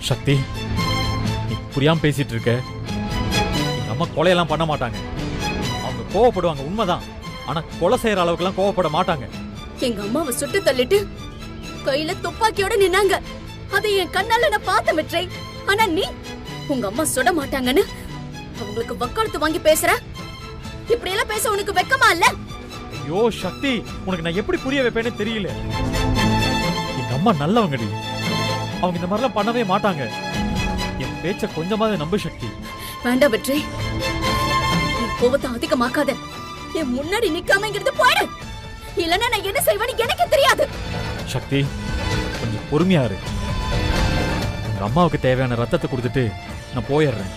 சக்தி, நீ புரியாம பேசிட்டு இருக்க. எங்க அம்மா கொலையெல்லாம் பண்ண மாட்டாங்க. அவங்க கோவப்படுவாங்க உண்மைதான். ஆனா கொலை செய்யற அளவுக்குலாம் கோவப்பட மாட்டாங்க. எங்க அம்மாவை சுட்டு தள்ளிட்டு கையில துப்பாக்கியோட நின்னாங்க. அதை என் கண்ணால நான் பார்த்த வெற்றி. ஆனா நீ உங்க அம்மா சுட மாட்டாங்கன்னு அவங்களுக்கு வக்காலத்து வாங்கி பேசுற. இப்படி எல்லாம் பேச உனக்கு வெக்கமா இல்ல? ஐயோ சக்தி, உனக்கு நான் எப்படி புரிய வைப்பேன்னு தெரியல. எங்க அம்மா நல்லவங்கடி. அவங்க இந்த மாதிரிலாம் பண்ணவே மாட்டாங்க. என் பேச்ச கொஞ்சமாவது நம்பு சக்தி. வேண்டாம் வெற்றி, நீ கோவத்தை அதிகமாக்காத. என் முன்னாடி நிக்காமங்கிறது போயிடு. இல்லன்னா நான் என்ன செய்வேன்னு எனக்கு தெரியாது. சக்தி, கொஞ்சம் பொறுமையா இரு. உங்க அம்மாவுக்கு தேவையான ரத்தத்தை கொடுத்துட்டு நான் போயிடுறேன்.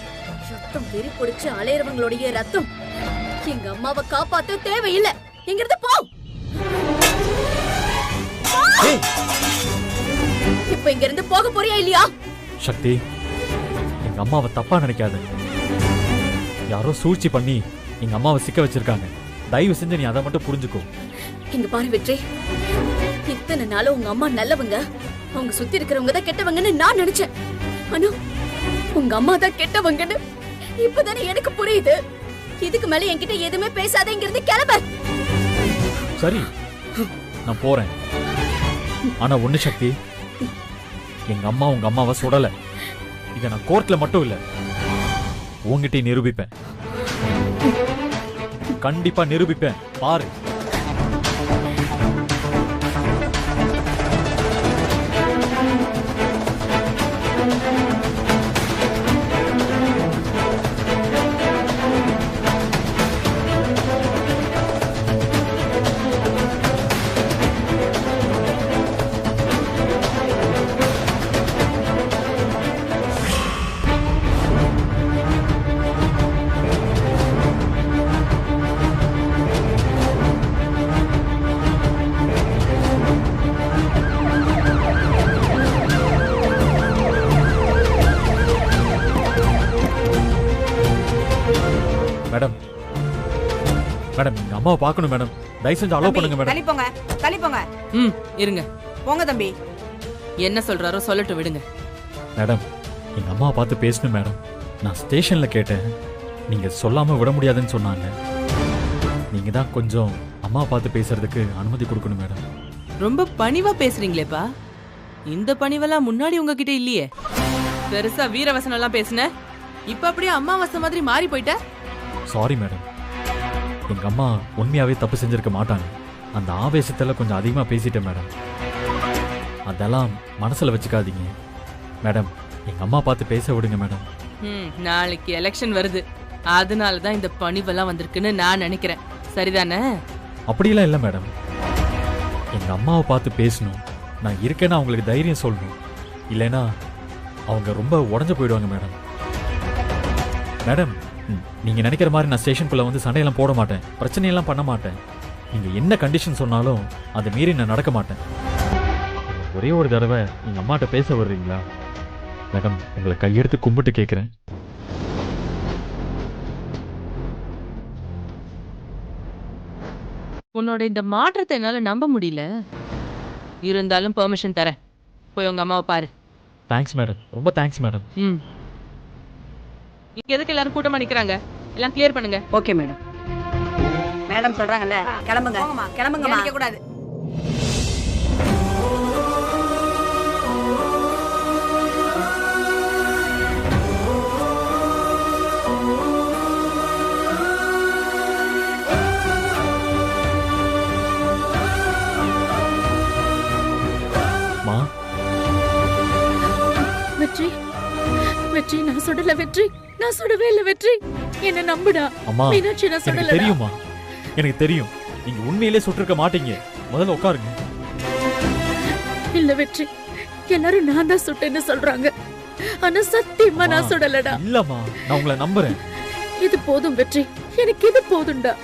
ரத்தம் வெறி பிடிச்சு அலையறவங்களுடைய ரத்தம் எங்க அம்மாவை காப்பாத்த தேவையில்லை. எங்கிறது போ. இப்ப இங்க இருந்து போக போறியா இல்லையா? சக்தி, எங்க அம்மாவை தப்பா நினைக்காத. யாரோ சூழ்ச்சி பண்ணி எங்க அம்மாவை சிக்க வச்சிருக்காங்க. தயவு செஞ்சு நீ அதை மட்டும் புரிஞ்சுக்கோ. இங்க பாரு வெற்றி, இத்தனை நாளும் உங்க அம்மா நல்லவங்க, அவங்க சுத்தி இருக்கிறவங்க தான் கெட்டவங்கன்னு நான் நினைச்சேன். ஆனா உங்க அம்மா தான் கெட்டவங்கன்னு இப்பதானே எனக்கு புரியுது. இதுக்கு மேல என்கிட்ட எதுவுமே பேசாதேங்கிறது கிளம்ப. சரி, நான் போறேன். ஆனா ஒண்ணு சக்தி, எங்க அம்மா உங்க அம்மாவை சுடல. இத நான் கோர்ட்ல மட்டும் இல்ல, உங்ககிட்ட நிரூபிப்பேன். கண்டிப்பா நிரூபிப்பேன், பாரு. மேடம், மேடம், எங்க அம்மாவை பார்க்கணும் மேடம். தயவு செஞ்சு அலோவ் பண்ணுங்க மேடம். தள்ளிப்போங்க, தள்ளிப்போங்க. இருங்க. போங்க தம்பி. என்ன சொல்றாரோ சொல்லட்டு விடுங்க. மேடம், எங்க அம்மாவை பார்த்து பேசணும் மேடம். நான் ஸ்டேஷன்ல கேட்டேன், நீங்க சொல்லாம விட முடியாதுன்னு சொன்னாங்க. நீங்க தான் கொஞ்சம் அம்மாவை பார்த்து பேசுறதுக்கு அனுமதி கொடுக்கணும் மேடம். ரொம்ப பணிவா பேசுறீங்களேப்பா. இந்த பணிவெல்லாம் முன்னாடி உங்ககிட்ட இல்லையே. பெருசா வீரவசனம் எல்லாம் பேசுன, இப்ப அப்படியே அம்மாவாசை மாதிரி மாறி போயிட்ட. சாரி மேடம், எங்க அம்மா உண்மையாவே தப்பு செஞ்சிருக்க மாட்டாங்க. அந்த ஆவேசத்துல கொஞ்சம் அதிகமா பேசிட்டேன் மேடம். அதெல்லாம் மனசுல வச்சுக்காதீங்க மேடம். எங்க அம்மா பார்த்து பேச விடுங்க மேடம். நாளைக்கு எலெக்ஷன் வருது, அதனாலதான் இந்த பணிவெல்லாம் வந்திருக்குன்னு நான் நினைக்கிறேன். சரிதானே? அப்படியெல்லாம் இல்லை மேடம். எங்க அம்மாவை பார்த்து பேசணும், நான் இருக்கேன்னு அவங்களுக்கு தைரியம் சொல்லணும். இல்லைன்னா அவங்க ரொம்ப உடஞ்சு போயிடுவாங்க மேடம். மேடம், நீங்க நினைக்கிற மாதிரி நான் ஸ்டேஷனுக்குள்ள வந்து சண்டையெல்லாம் போட மாட்டேன், பிரச்சனையெல்லாம் பண்ண மாட்டேன். நீங்க என்ன கண்டிஷன் சொன்னாலும் அதை மீறி நான் நடக்க மாட்டேன். ஒரே ஒரு தடவை எங்க அம்மாட்ட பேச வர்றீங்களா மேடம்? உங்களை கையெடுத்து கும்பிட்டு கேட்கிறேன். உன்னோட இந்த மாற்றத்தை என்னால நம்ப முடியல. இருந்தாலும் பெர்மிஷன் தரேன். போய் உங்க அம்மாவை பாரு. தேங்க்ஸ் மேடம், ரொம்ப தேங்க்ஸ் மேடம். இங்க எதுக்கு எல்லாரும் கூட்டமா நிக்கிறாங்க? எல்லாம் கிளியர் பண்ணுங்க. Okay madam. மேடம் சொல்றாங்கல்ல, கிளம்புங்க. கிளம்புங்க, நிக்க கூடாது. வெற்றி, வெற்றி, நான் சுடல வெற்றி, நான் சுடவே இல்ல வெற்றி. என்ன நம்புடா. அம்மா, மீனாட்சி, நான் சுடல. எனக்கு தெரியுமா, எனக்கு தெரியும். நீங்க உண்மையிலே சுட்டிருக்க மாட்டீங்க. முதல்ல உட்காருங்க. இல்ல வெற்றி, எல்லாரும் நான் தான் சுட்டேன்னு சொல்றாங்க. ஆனா சத்தியமா நான் சுடலடா. இல்லம்மா, நான் உங்களை நம்புறேன். இது போதும் வெற்றி, எனக்கு இது போதும்டா.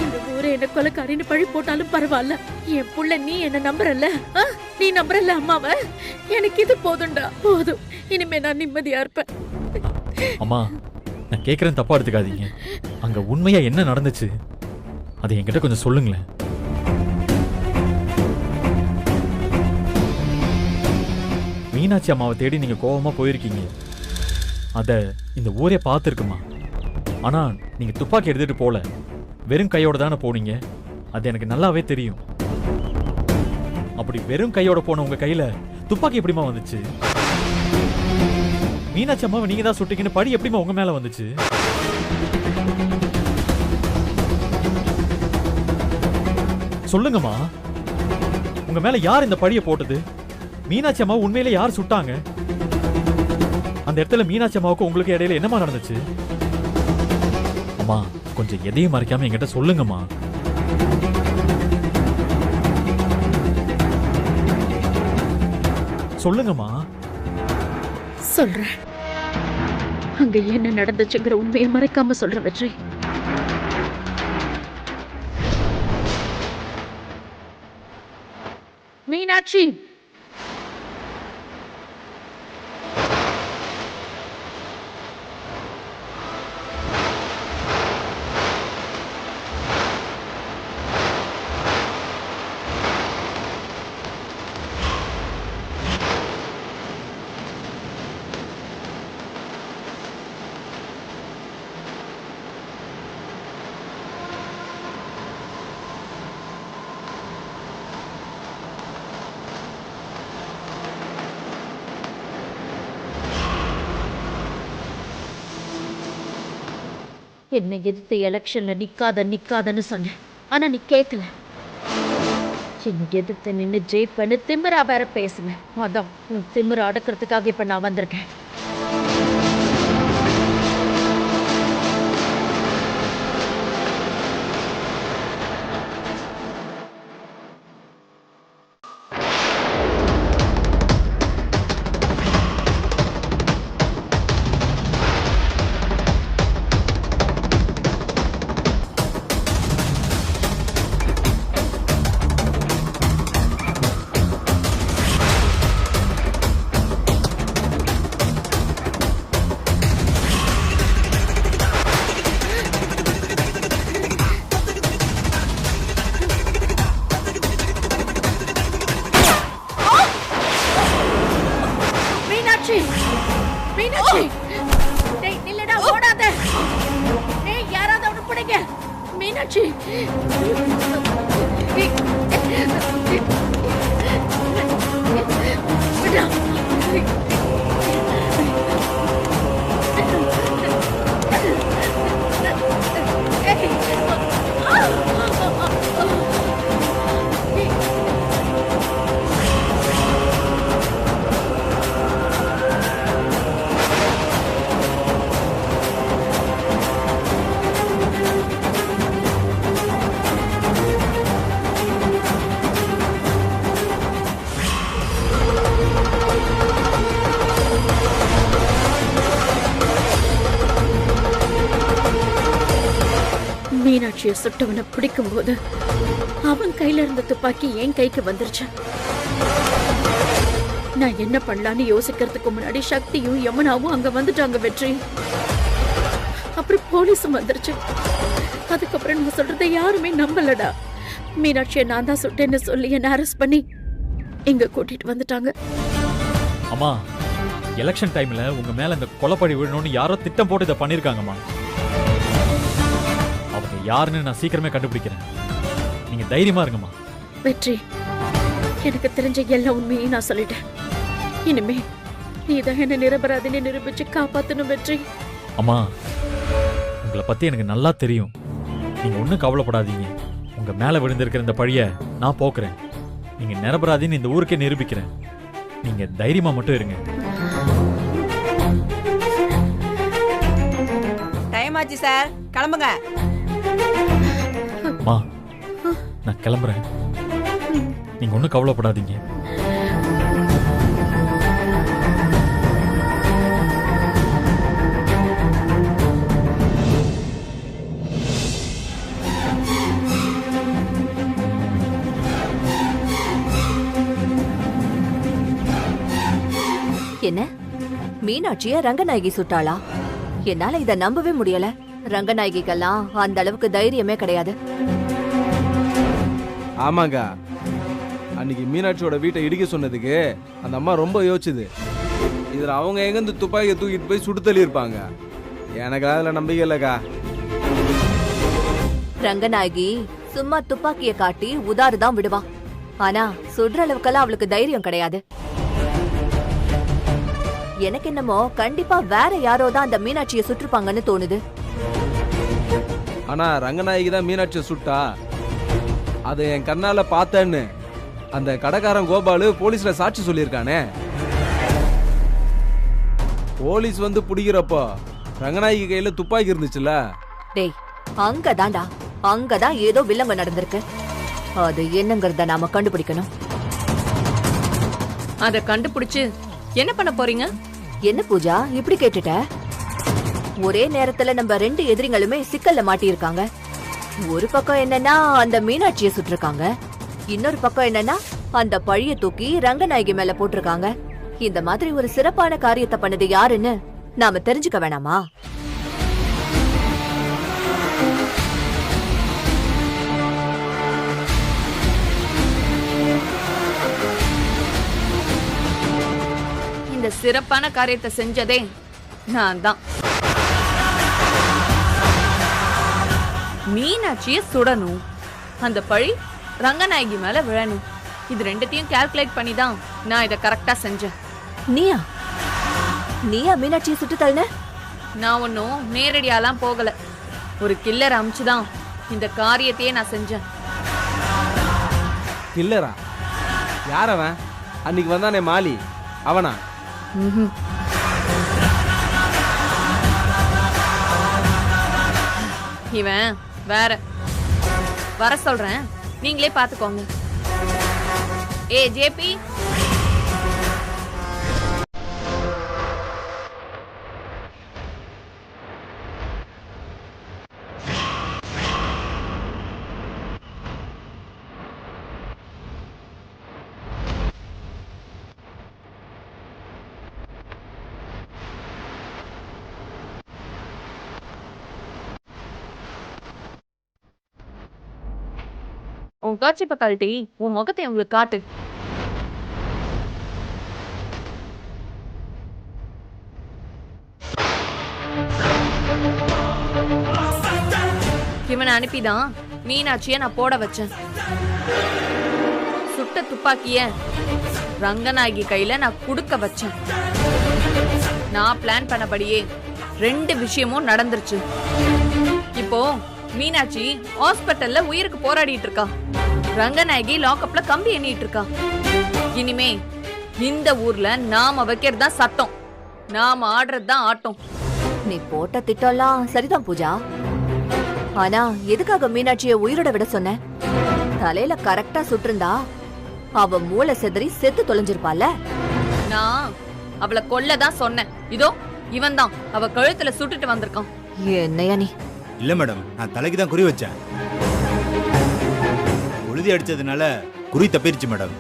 இந்த ஊரே என்ன கொலைக்காரின்னு பழி போட்டாலும் பரவாயில்ல. என் புள்ள நீ என்ன நம்புறல்ல, நீ நம்புறல்ல அம்மாவை. எனக்கு இது போதும்டா, போதும். இனிமே நான் நிம்மதியா இருப்பேன். அம்மா, நான் கேட்கறேன், தப்பா எடுத்துக்காதீங்க. அங்க உண்மையா என்ன நடந்துச்சு அதை என்கிட்ட கொஞ்சம் சொல்லுங்களேன். மீனாட்சி அம்மாவை தேடி நீங்க கோவமா போயிருக்கீங்க. அத இந்த ஊரே பார்த்துருக்குமா. ஆனா நீங்க துப்பாக்கி எடுத்துட்டு போல, வெறும் கையோட தானே போனீங்க. அது எனக்கு நல்லாவே தெரியும். அப்படி வெறும் கையோட போன உங்க கையில துப்பாக்கி எப்படிமா வந்துச்சு? மீனாட்சி அம்மாவை நீங்க தான் சுட்டீங்கன்னு படி எப்படிமா உங்க மேல வந்துச்சு? சொல்லுங்கம்மா, உங்க மேல யார் இந்த பழிய போட்டது? மீனாட்சி அம்மா உண்மையிலே யார் சுட்டாங்க? அந்த இடத்துல மீனாட்சி அம்மாவுக்கு உங்களுக்கு இடையில என்னமா நடந்துச்சு? அம்மா, கொஞ்சம் எதையும் மறைக்காம என்கிட்ட சொல்லுங்கம்மா. சொல்லுங்கம்மா. சொல்றேன். அங்க என்ன நடந்துச்சுங்கிற உண்மையை மறைக்காம சொல்ற வெற்றி. மீனாட்சி, என்னை எதிர்த்து எலெக்ஷன்ல நிக்காதன்னு சொன்னேன். ஆனா நீ கேட்கல. என்னை எதிர்த்து நின்று ஜெயிப்பேன்னு திமிரா வேற பேசுவேன். அதான் உன் திமிர அடக்கிறதுக்காக இப்ப நான் வந்திருக்கேன். மீனாட்சி, டேய் நில்லடா, ஓடாத. டேய் யாராவது அவனை பிடிங்க. மீனாட்சி, விடா. மீனாட்சியை சுட்டவனை பிடிக்கும் போது அவன் கையில இருந்த துப்பாக்கி என் கைக்கு வந்துருச்சு. நான் என்ன பண்ணலான்னு யோசிக்கிறதுக்கு முன்னாடி சக்தியும் யமுனாவும் அங்க வந்துட்டாங்க வெற்றி. அப்புறம் போலீஸும் வந்துருச்சு. அதுக்கப்புறம் நான் சொல்றதை யாருமே நம்பலடா. மீனாட்சியை நான் தான் சுட்டேன்னு சொல்லி என்ன அரெஸ்ட் பண்ணி இங்க கூட்டிட்டு வந்துட்டாங்க. அம்மா, எலெக்ஷன் டைம்ல உங்க மேல இந்த கொலைப்பழி விழணும்னு யாரோ திட்டம் போட்டு இதை பண்ணிருக்காங்கம்மா. அவங்க யாருன்னு நான் சீக்கிரமே கண்டுபிடிக்கிறேன். நீங்க தைரியமா இருங்கம்மா. வெற்றி, எனக்கு தெரிஞ்ச எல்லா உண்மையையும் நான் சொல்லிட்டேன். இனிமே நீதான் என்ன நிரபராதின்னு நிரூபிச்சு காப்பாத்தணும் வெற்றி. அம்மா, உங்களை பத்தி எனக்கு நல்லா தெரியும். நீங்க ஒன்றும் கவலைப்படாதீங்க. உங்க மேல விழுந்திருக்கிற இந்த பழிய நான் போக்குறேன். நீங்க நிரபராதின்னு இந்த ஊருக்கே நிரூபிக்கிறேன். நீங்க தைரியமா மட்டும் இருங்க. டைம் ஆச்சு சார், கிளம்புங்க. அம்மா, நான் கிளம்புறேன். நீங்க ஒன்றும் கவலைப்படாதீங்க. என்ன, மீனாட்சிய ரங்கநாயகி சுட்டாளா? என்னால இத நம்பவே முடியல. ரங்கநாயகிக்கெல்லாம் அந்த அளவுக்கு தைரியமே கிடையாது. ஆமாங்க, அன்னைக்கு மீனாட்சியோட வீட்டை இடிக்க சொன்னதுக்கு அந்த அம்மா ரொம்ப யோசிச்சுது. இதில் அவங்க எங்கேருந்து துப்பாக்கியை தூக்கிட்டு போய் சுடு தள்ளி இருப்பாங்க. எனக்கு அதில் நம்பிக்கை இல்லைக்கா. ரங்கநாயகி சும்மா துப்பாக்கிய காட்டி உதாறுதான் விடுவா. ஆனா சுடுற அளவுக்கெல்லாம் அவளுக்கு தைரியம் கிடையாது. எனக்கு என்னமோ கண்டிப்பா வேற யாரோ தான் அந்த மீனாட்சியை சுற்றுப்பாங்கன்னு தோணுது. ஆனா ரங்கநாயகி தான் மீனாட்சியை சுட்டா. அதை என் கண்ணால பார்த்தேன்னு அந்த கடைக்காரன் கோபாலு போலீஸ்ல சாட்சி சொல்லியிருக்கானே. போலீஸ் வந்து பிடிக்கிறப்போ ரங்கநாயகி கையில துப்பாக்கி இருந்துச்சுல்ல. டேய், அங்கதான்டா, அங்கதான் ஏதோ வில்லங்க நடந்திருக்கு. அது என்னங்கறத நாம கண்டுபிடிக்கணும். அத கண்டுபிடிச்சு என்ன பண்ண போறீங்க? என்ன பூஜா இப்படி கேட்டுட்ட? ஒரே நேரத்துல நம்ம 2 எதிரிகளுமே சிக்கல்ல மாட்டியிருக்காங்க. ஒரு பக்கம் என்னன்னா அந்த மீனாட்சியை சுட்டிருக்காங்க, இன்னொரு பக்கம் என்னன்னா அந்த பழிய தூக்கி ரங்கநாயகி மேல போட்டிருக்காங்க. இந்த மாதிரி ஒரு சிறப்பான காரியத்தை பண்ணது யாருன்னு நாம தெரிஞ்சுக்க வேணாமா? இந்த சிறப்பான காரியத்தை செஞ்சதே நான் தான். மீனாட்சியை சுடணும், அந்த பழி ரங்கநாயகி மேல விழணும். இது ரெண்டுத்தையும் கால்குலேட் பண்ணி தான் நான் இதை கரெக்டா செஞ்சேன். நீயா நீயா மீனாட்சியை சுட்டு தள்ளின? நான் ஒன்னும் நேரடியாலாம் போகல. ஒரு கில்லர் அமிச்சுதான் இந்த காரியத்தையே நான் செஞ்சேன். கில்லரா? யார் அவன்? அன்னைக்கு வந்தானே மாலி, அவனா? இவன் வேற. வர சொல்றேன், நீங்களே பாத்துக்கோங்க. ஏ ஜேபி, உன் காட்சிப்ப கழட்டி உன் முகத்தை உங்களுக்கு காட்டு. இவனை அனுப்பிதான் மீனாட்சிய நான் போட வச்சேன். சுட்ட துப்பாக்கிய ரங்கநாயகி கையில நான் குடுக்க வச்சேன். நான் பிளான் பண்ணபடியே 2 விஷயமும் நடந்துருச்சு. இப்போ மீனாட்சி ஹாஸ்பிட்டல்ல உயிருக்கு போராடிட்டு இருக்கா, ரங்கநாயகி லாக்அப்ல கம்பி எண்ணிட்டு இருக்கா. இனிமே இந்த ஊர்ல நாம வைக்கிறதா சட்டம், நாம ஆடுறதுதான் ஆட்டம். நீ போட்ட திட்டம்லாம் சரிதான் பூஜா. ஆனா எதுக்காக மீனாட்சியை உயிரோட விட சொன்ன? தலையில கரெக்டா சுட்டிருந்தா அவ மூளை செதறி செத்து தொலைஞ்சிருப்பால. நான் அவளை கொல்லதான் சொன்னேன். இதோ இவன் தான் அவ கழுத்துல சுட்டுட்டு வந்திருக்கான். என்னையா நீ? இல்ல மேடம், நான் தலைக்கு தான் குறி வச்சேன். உழுதி அடிச்சதுனால குறி தப்பிருச்சு மேடம்.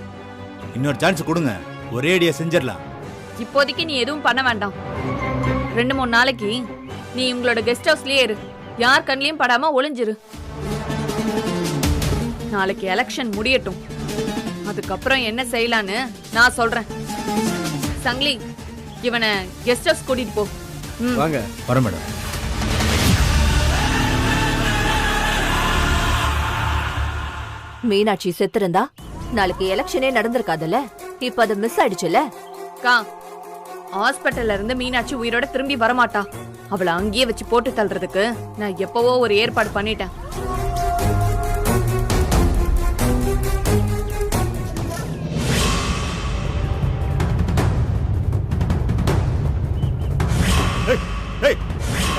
இன்னொரு சான்ஸ் கொடுங்க, ஒரே அடியா செஞ்சிடலாம். இப்போதைக்கு நீ எதுவும் பண்ண வேண்டாம். 2-3 நாளைக்கு நீ உங்களோட கெஸ்ட் ஹவுஸ்லயே இரு. யார் கண்ணிலையும் படாம ஒளிஞ்சிரு. நாளைக்கு எலெக்ஷன் முடியட்டும், அதுக்கப்புறம் என்ன செய்யலான்னு நான் சொல்றேன். சங்கிலி, இவனை கெஸ்ட் ஹவுஸ் கூட்டிட்டு போ. வாங்க. வர மேடம். மீனாட்சி செத்திருந்தா நாளைக்கு எலெக்ஷனே நடந்திருக்காதுல்ல. இப்ப அது மிஸ் ஆயிடுச்சுல. ஹாஸ்பிட்டல்ல இருந்து மீனாட்சி உயிரோட திரும்பி வரமாட்டா. அவளை அங்கேயே வச்சு போட்டு தள்ளுறதுக்கு நான் எப்பவோ ஒரு ஏற்பாடு பண்ணிட்டேன்.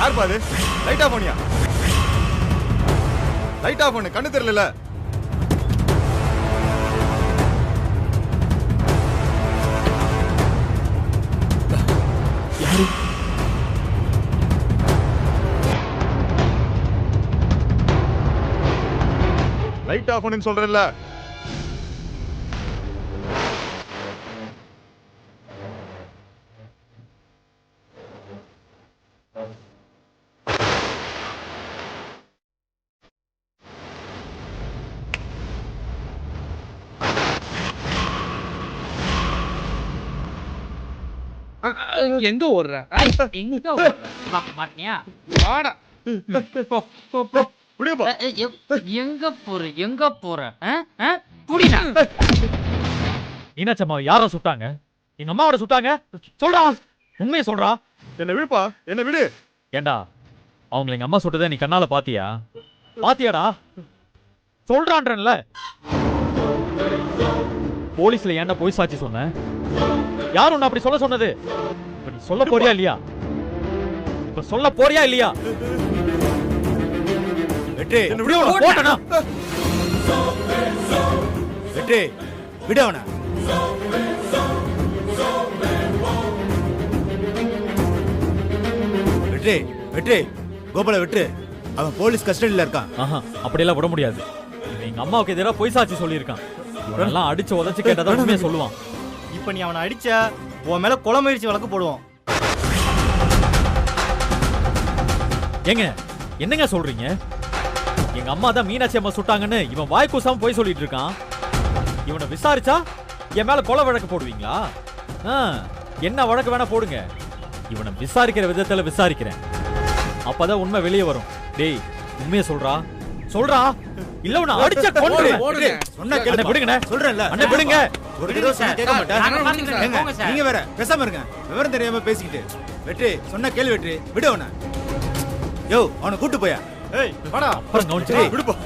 யார் பாது? லைட் ஆஃப் பண்ணியா? லைட் ஆஃப் பண்ணு, கண்ணு தெரியல. லைட் ஆஃப் பண்ணுன்னு சொல்றேன்ல. எங்க ஓடுற எங்க மாட்டியா வாடா எங்க போற புடினா மீனாட்சம்மா யாரா சுட்டாங்க? எங்க அம்மாவோட சுட்டாங்க. சொல்றா, உண்மையை சொல்றா. என்ன விடுப்பா, என்ன விடு. ஏண்டா அவங்களை எங்க அம்மா சுட்டதை நீ கண்ணால பாத்தியா? பாத்தியாடா? சொல்றான்றல. போலீஸ்ல ஏன்டா போய் சாட்சி சொன்ன? யார் உன்னை அப்படி சொல்ல சொன்னது? இப்ப நீ சொல்ல போறியா இல்லையா? இப்ப சொல்ல போறியா இல்லையா? வெற்றி போட்டனா வெற்றி விடவனா. வெற்றி வெற்றி கோபால வெற்றி, அவன் போலீஸ் கஸ்டடியில இருக்கான். அப்படியெல்லாம் விட முடியாது. எங்க அம்மாவுக்கு எதிராக பொய் சாட்சி சொல்லியிருக்கான். இவனெல்லாம் அடிச்சு உதச்சு கேட்டதா உண்மையை சொல்லுவான். இப்ப நீ அவனை அடிச்ச உன் மேல கொலை முயற்சி வழக்கு போடுவோம். ஏங்க என்னங்க சொல்றீங்க? எங்க அம்மா தான் மீனாட்சி அம்மா சுட்டாங்கன்னு இவன் வாய் கூசாம போய் சொல்லிட்டு இருக்கான். இவனை விசாரிச்சா என் மேல கொலை வழக்கு போடுவீங்களா? என்ன வழக்கு வேணா போடுங்க. இவனை விசாரிக்கிற விதத்துல விசாரிக்கிறேன். அப்பதான் உண்மை வெளியே வரும். டேய் உண்மையை சொல்றா, சொல்றா. இல்ல உன்னை அடிச்ச கொன்றுவேன். சொன்னா கேளு. விடுங்கண்ணே. சொல்றேன்ல அண்ணே விடுங்க. ஒரு தடவை சொன்னா கேட்க மாட்டேன். நீங்க வேற பேசாம இருங்க. விவரம் தெரியாம பேசிக்கிட்டு. வெற்றி சொன்னா கேளு வெற்றி, விடு அவனை. யோ அவனை கூட்டு போயா. ஏய் வாடா. அப்புறம் கவுன்சிலே விடுப்பா.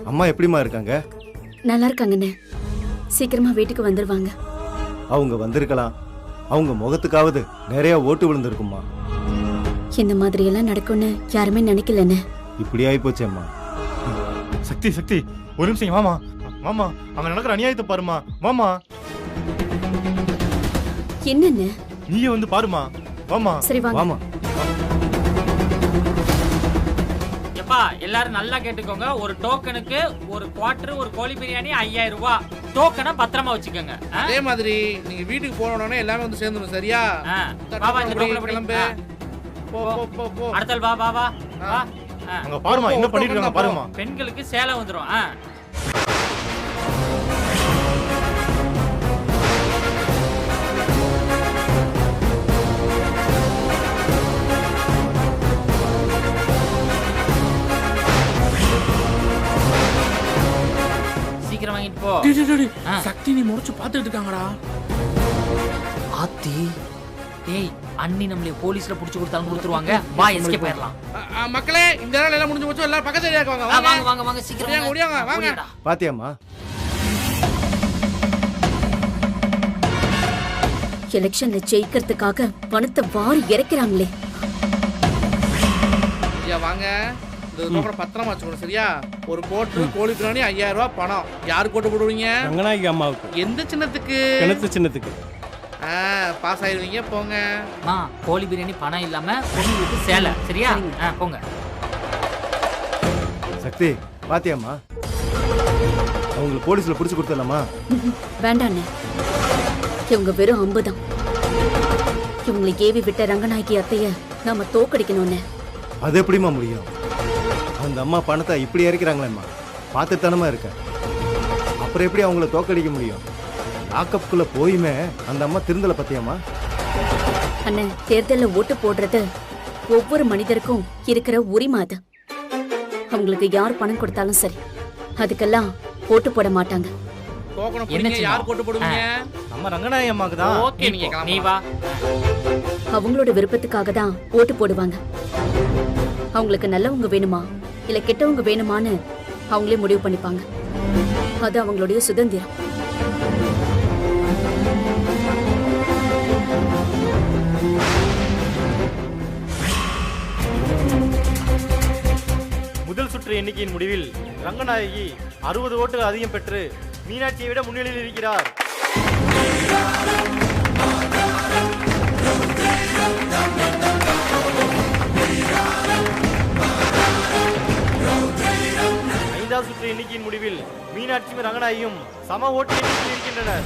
அம்மா எப்படிமா இருக்காங்க? நல்லா இருக்காங்கண்ணே. சீக்கிரமா வீட்டுக்கு வந்துருவாங்க. அவங்க வந்திருக்கலாம். அவங்க முகத்துக்காவது நிறைய ஓட்டு விழுந்திருக்குமா. இந்த மாதிரி எல்லாம் நடக்கும்னு யாருமே நினைக்கலண்ணே. இப்படி ஆயி போச்சேம்மா. சக்தி சக்தி ஒரு நிமிஷம் மாமா. மாமா அவன் நடக்கிற அநியாயத்தை பாருமா. மாமா என்னன்னு நீயே வந்து பாருமா. மாமா சரி வாங்க. மாமா எல்லாரும் நல்லா கேட்டுக்கோங்க. ஒரு டோக்கனுக்கு ஒரு குவார்டர், ஒரு கோழி பிரியாணி 5000 ரூபாய். டோக்கனை பத்திரமா வச்சுக்கோங்க. அதே மாதிரி நீங்க வீட்டுக்கு போனோடனே எல்லாமே வந்து சேர்ந்துடும். சரியா? பாபா இந்த டோக்கனை கிளம்பு. போ போ போ போ. அடுத்தல் வா வா வா. அங்க பாருமா என்ன பண்ணிட்டு இருக்காங்க பாருமா. பெண்களுக்கு சேலை வந்துரும். சீக்கிரம் வாங்கிட்டு போ. சக்தி நீ முடிச்சு பாத்துட்டு இருக்காங்கடா. ஆத்தி டேய் அண்ணி நம்மளே போலீஸ்ல புடிச்சு கொடுத்தாலும் கொடுத்துருவாங்க. வா எஸ்கேப் ஆயிரலாம். மக்களே இந்த நாள் எல்லாம் முடிஞ்சு போச்சு. எல்லாரும் பக்கத்துல இருக்காங்க. வாங்க வாங்க வாங்க சீக்கிரம் ஓடியாங்க வாங்க. பாத்தியாம்மா? எலெக்ஷன்ல ஜெயிக்கிறதுக்காக பணத்தை வாரி இறக்கிறாங்களே. ஐயா வாங்க. இந்த டோக்கனை பத்திரமா வச்சுக்கணும். சரியா? ஒரு கோட்டு கோழி பிரியாணி 5000 ரூபாய் பணம். யாருக்கு கோட்டு போடுவீங்க? ரங்கநாயகி அம்மாவுக்கு. எந்த சின்னத்துக்கு? கிணத்து சின்னத்துக்கு. பாஸ் ஆயிருவீங்க. போங்க. கோழி பிரியாணி பணம் இல்லாம பொண்ணுக்கு சேலை. சரியா? போங்க. சக்தி பாத்தியாம்மா? அவங்களுக்கு போலீஸ்ல புடிச்சு கொடுத்தலாமா? வேண்டாண்ணே. இவங்க வெறும் 50 தான். இவங்களை ஏவி விட்ட ரங்கநாயகி அத்தைய நாம தோக்கடிக்கணும்னு. அது எப்படிமா முடியும்? அந்த அம்மா பணத்தை இப்படி இறக்கிறாங்களேம்மா. பார்த்துத்தானமா இருக்க. அப்புறம் எப்படி அவங்கள தோக்கடிக்க முடியும்? லாக்கப்புக்குள்ள போயுமே அந்த அம்மா திருந்தல பத்தியம்மா. அண்ணன், தேர்தல்ல ஓட்டு போடுறது ஒவ்வொரு மனிதருக்கும் இருக்கிற உரிமை. அது அவங்களுக்கு யார் பணம் கொடுத்தாலும் சரி, அதுக்கெல்லாம் ஓட்டு போட மாட்டாங்க. டோக்கனை என்ன பிடிங்க, யார் சின்னம்? போட்டு போடுவீங்க? நம்ம ரங்கநாயகி அம்மாக்கு தான். ஓகே, நீங்க நீ கிளம்பலாம். வா. அவங்களோட விருப்பத்துக்காக தான் ஓட்டு போடுவாங்க. அவங்களுக்கு நல்லவங்க வேணுமா இல்ல கெட்டவங்க வேணுமான்னு அவங்களே முடிவு பண்ணிப்பாங்க. அது அவங்களுடைய சுதந்திரம். முதல் சுற்று எண்ணிக்கையின் முடிவில் ரங்கநாயகி 60 ஓட்டுகள் அதிகம் பெற்று மீனாட்சியை விட முன்னிலையில் இருக்கிறார். ஐந்தாவது சுற்று எண்ணிக்கையின் முடிவில் மீனாட்சியும் ரங்கநாயகியும் சம ஓட்டு எண்ணிக்கையில் இருக்கின்றனர்.